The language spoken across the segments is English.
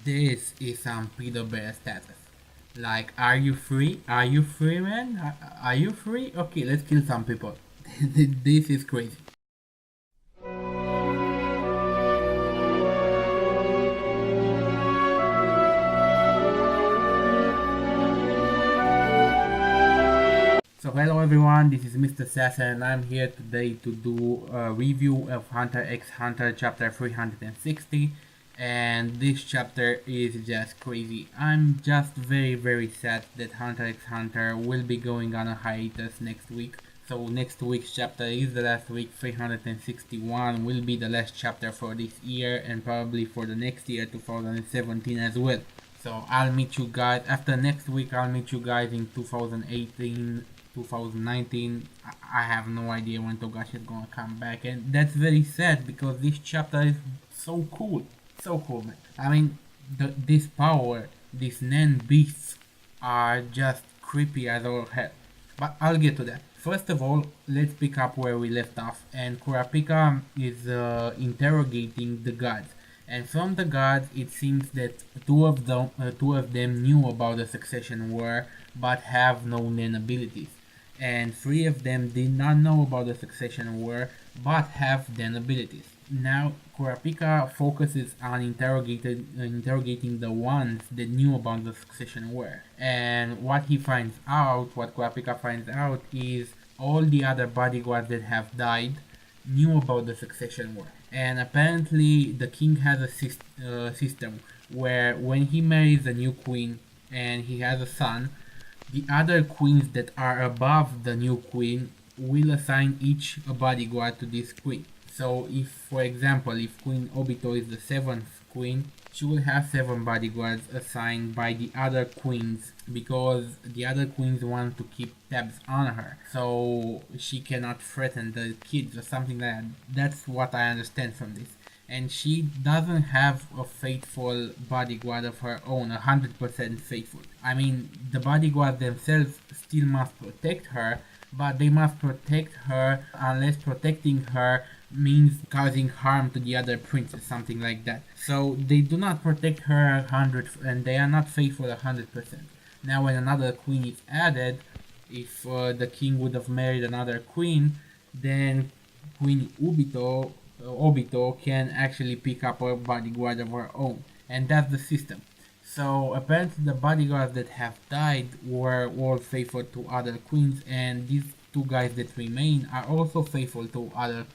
This is some pedo bear status. Like, are you free? Are you free, man? Are you free? Okay, let's kill some people. This is crazy. So hello everyone, this is Mr. Sassa and I'm here today to do a review of Hunter x Hunter chapter 360, and this chapter is just crazy. I'm just very sad that Hunter x Hunter will be going on a hiatus next week. So next week's chapter is the last week. 361 will be the last chapter for this year and probably for the next year 2017 as well. So I'll meet you guys after next week. I'll meet you guys in 2018, 2019. I have no idea when Togashi is gonna come back, and that's very sad because this chapter is so cool, man. I mean, this power, these Nen beasts are just creepy as all hell. But I'll get to that. First of all, let's pick up where we left off, and Kurapika is interrogating the gods. And from the gods, it seems that two of them knew about the succession war, but have no Nen abilities, and three of them did not know about the succession war, but have Nen abilities. Now, Kurapika focuses on interrogating the ones that knew about the succession war, and what Kurapika finds out is all the other bodyguards that have died knew about the succession war. And apparently the king has a system where when he marries a new queen and he has a son, the other queens that are above the new queen will assign each a bodyguard to this queen. So if, for example, if Queen Obito is the 7th queen, she will have 7 bodyguards assigned by the other queens because the other queens want to keep tabs on her, so she cannot threaten the kids or something like that. That's what I understand from this. And she doesn't have a faithful bodyguard of her own, 100% faithful. I mean, the bodyguards themselves still must protect her, but they must protect her unless protecting her means causing harm to the other princess, something like that. So they do not protect her 100, and they are not faithful 100%. Now when another queen is added, if the king would have married another queen, then Queen Obito can actually pick up a bodyguard of her own, and that's the system. So apparently the bodyguards that have died were all faithful to other queens, and these two guys that remain are also faithful to other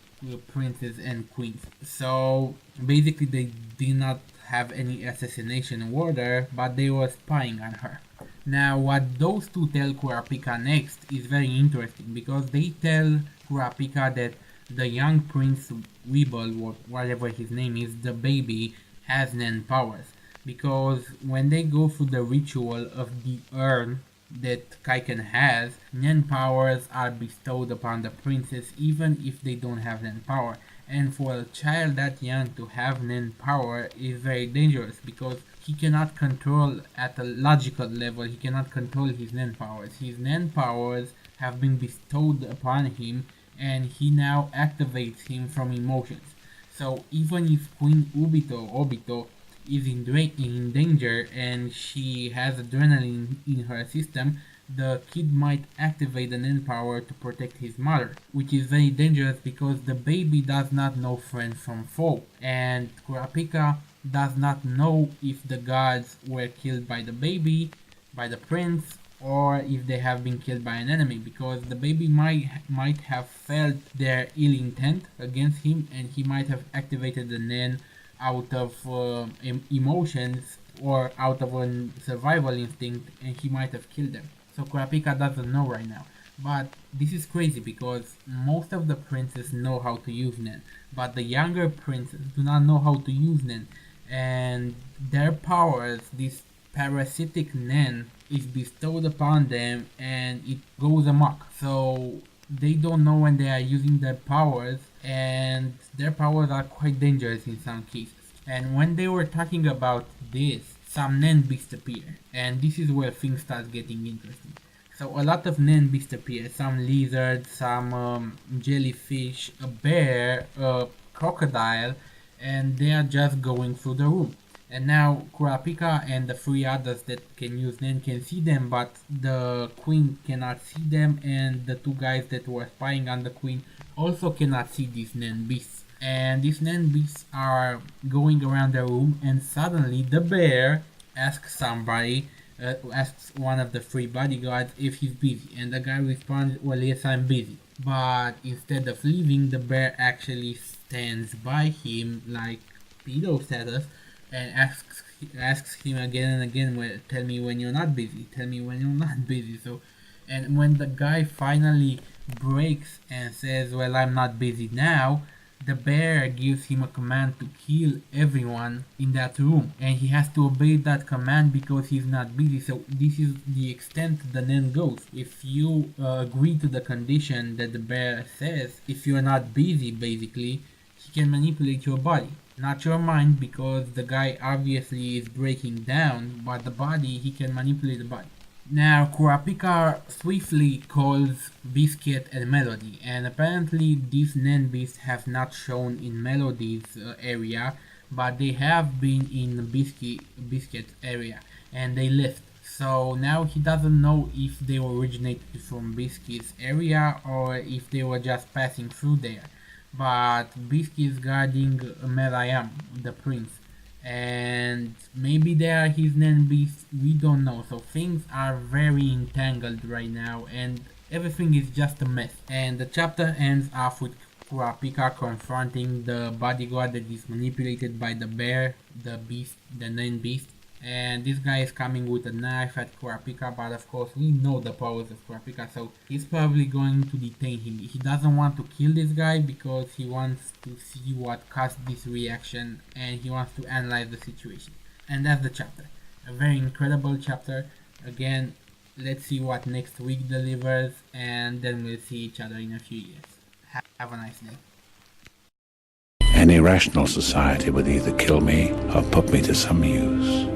princes and queens. So basically they did not have any assassination order, but they were spying on her. Now what those two tell Kurapika next is very interesting, because they tell Kurapika that the young Prince Weeble, whatever his name is, the baby, has Nen powers. Because when they go through the ritual of the urn that Kaiken has, Nen powers are bestowed upon the princess even if they don't have Nen power. And for a child that young to have Nen power is very dangerous, because he cannot control at a logical level, he cannot control his Nen powers. His Nen powers have been bestowed upon him, and he now activates him from emotions. So even if Queen Obito is in danger and she has adrenaline in her system, the kid might activate the Nen power to protect his mother, which is very dangerous because the baby does not know friend from foe, and Kurapika does not know if the gods were killed by the baby, by the prince, or if they have been killed by an enemy, because the baby might have felt their ill intent against him, and he might have activated the Nen out of emotions or out of a survival instinct, and he might have killed them. So Kurapika doesn't know right now. But this is crazy because most of the princes know how to use Nen, but the younger princes do not know how to use Nen, and their powers, this parasitic Nen, is bestowed upon them and it goes amok. So they don't know when they are using their powers, and their powers are quite dangerous in some cases. And when they were talking about this, some Nen beasts appear, and this is where things start getting interesting. So a lot of Nen beasts appear, some lizards, some jellyfish, a bear, a crocodile, and they are just going through the room. And now Kurapika and the three others that can use Nen can see them, but the queen cannot see them, and the two guys that were spying on the queen also cannot see these Nen beasts. And these Nen beasts are going around the room, and suddenly the bear asks somebody, asks one of the three bodyguards if he's busy, and the guy responds, well, yes, I'm busy. But instead of leaving, the bear actually stands by him like pedo status and asks him again and again, well, tell me when you're not busy, tell me when you're not busy. So, and when the guy finally breaks and says, well, I'm not busy now, the bear gives him a command to kill everyone in that room, and he has to obey that command because he's not busy. So this is the extent the Nen goes. If you agree to the condition that the bear says, if you're not busy, basically, he can manipulate your body. Not your mind, because the guy obviously is breaking down, but the body, he can manipulate the body. Now, Kurapika swiftly calls Biscuit and Melody, and apparently these Nen beasts have not shown in Melody's area, but they have been in Biscuit's area, and they left. So now he doesn't know if they originated from Biscuit's area or if they were just passing through there. But Biscuit is guarding Merayam, the prince, and maybe they are his Nen beasts, we don't know. So things are very entangled right now, and everything is just a mess. And the chapter ends off with Kurapika confronting the bodyguard that is manipulated by the bear, the Nen beast. And this guy is coming with a knife at Kurapika, but of course we know the powers of Kurapika, so he's probably going to detain him. He doesn't want to kill this guy because he wants to see what caused this reaction, and he wants to analyze the situation. And that's the chapter. A very incredible chapter. Again, let's see what next week delivers, and then we'll see each other in a few years. Have a nice day. Any rational society would either kill me or put me to some use.